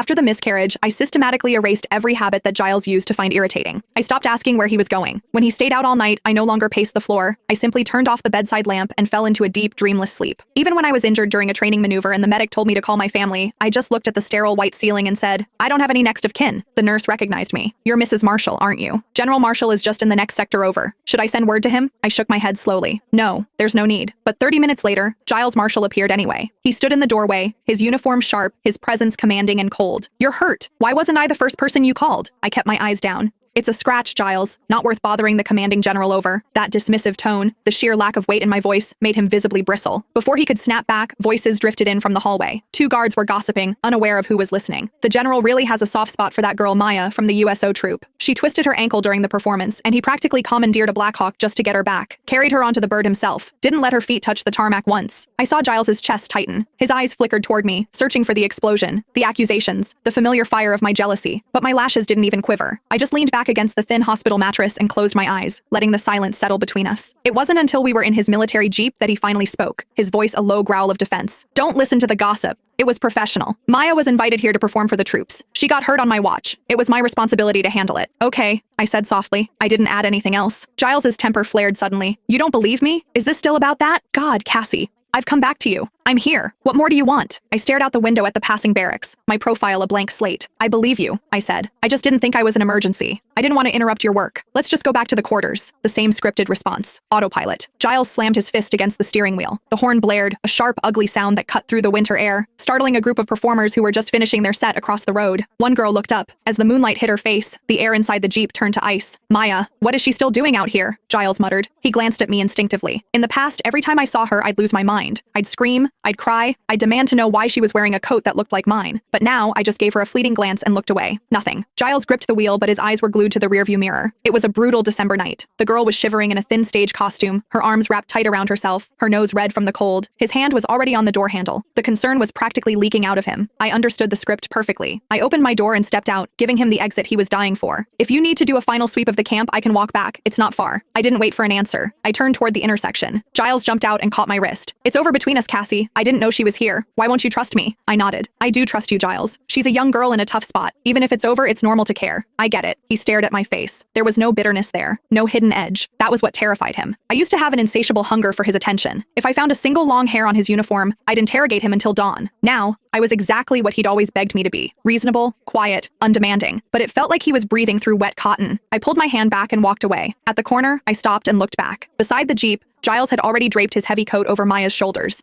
After the miscarriage, I systematically erased every habit that Giles used to find irritating. I stopped asking where he was going. When he stayed out all night, I no longer paced the floor. I simply turned off the bedside lamp and fell into a deep, dreamless sleep. Even when I was injured during a training maneuver and the medic told me to call my family, I just looked at the sterile white ceiling and said, "I don't have any next of kin." The nurse recognized me. "You're Mrs. Marshall, aren't you? General Marshall is just in the next sector over. Should I send word to him?" I shook my head slowly. "No, there's no need." But 30 minutes later, Giles Marshall appeared anyway. He stood in the doorway, his uniform sharp, his presence commanding and cold. "You're hurt. Why wasn't I the first person you called?" I kept my eyes down. "It's a scratch, Giles. Not worth bothering the commanding general over." That dismissive tone, the sheer lack of weight in my voice, made him visibly bristle. Before he could snap back, voices drifted in from the hallway. 2 guards were gossiping, unaware of who was listening. "The general really has a soft spot for that girl Maya from the USO troop. She twisted her ankle during the performance, and he practically commandeered a Blackhawk just to get her back. Carried her onto the bird himself. Didn't let her feet touch the tarmac once." I saw Giles's chest tighten. His eyes flickered toward me, searching for the explosion, the accusations, the familiar fire of my jealousy. But my lashes didn't even quiver. I just leaned back against the thin hospital mattress and closed my eyes, letting the silence settle between us. It wasn't until we were in his military jeep that he finally spoke, his voice a low growl of defense. "Don't listen to the gossip. It was professional. Maya was invited here to perform for the troops. She got hurt on my watch. It was my responsibility to handle it." "Okay," I said softly. I didn't add anything else. Giles's temper flared suddenly. "You don't believe me? Is this still about that? God, Cassie. I've come back to you. I'm here. What more do you want?" I stared out the window at the passing barracks, my profile a blank slate. "I believe you," I said. "I just didn't think I was an emergency. I didn't want to interrupt your work. Let's just go back to the quarters." The same scripted response. Autopilot. Giles slammed his fist against the steering wheel. The horn blared, a sharp, ugly sound that cut through the winter air, startling a group of performers who were just finishing their set across the road. One girl looked up. As the moonlight hit her face, the air inside the Jeep turned to ice. "Maya, what is she still doing out here?" Giles muttered. He glanced at me instinctively. In the past, every time I saw her, I'd lose my mind. I'd scream, I'd cry, I'd demand to know why she was wearing a coat that looked like mine. But now, I just gave her a fleeting glance and looked away. Nothing. Giles gripped the wheel, but his eyes were glued to the rearview mirror. It was a brutal December night. The girl was shivering in a thin stage costume, her arms wrapped tight around herself, her nose red from the cold. His hand was already on the door handle. The concern was practically leaking out of him. I understood the script perfectly. I opened my door and stepped out, giving him the exit he was dying for. "If you need to do a final sweep of the camp, I can walk back. It's not far." I didn't wait for an answer. I turned toward the intersection. Giles jumped out and caught my wrist. "It's over between us, Cassie. I didn't know she was here. Why won't you trust me?" I nodded. "I do trust you, Giles. She's a young girl in a tough spot. Even if it's over, it's normal to care." "I get it." He stared at my face. There was no bitterness there, no hidden edge. That was what terrified him. I used to have an insatiable hunger for his attention. If I found a single long hair on his uniform, I'd interrogate him until dawn. Now, I was exactly what he'd always begged me to be. Reasonable, quiet, undemanding. But it felt like he was breathing through wet cotton. I pulled my hand back and walked away. At the corner, I stopped and looked back. Beside the Jeep, Giles had already draped his heavy coat over Maya's shoulders.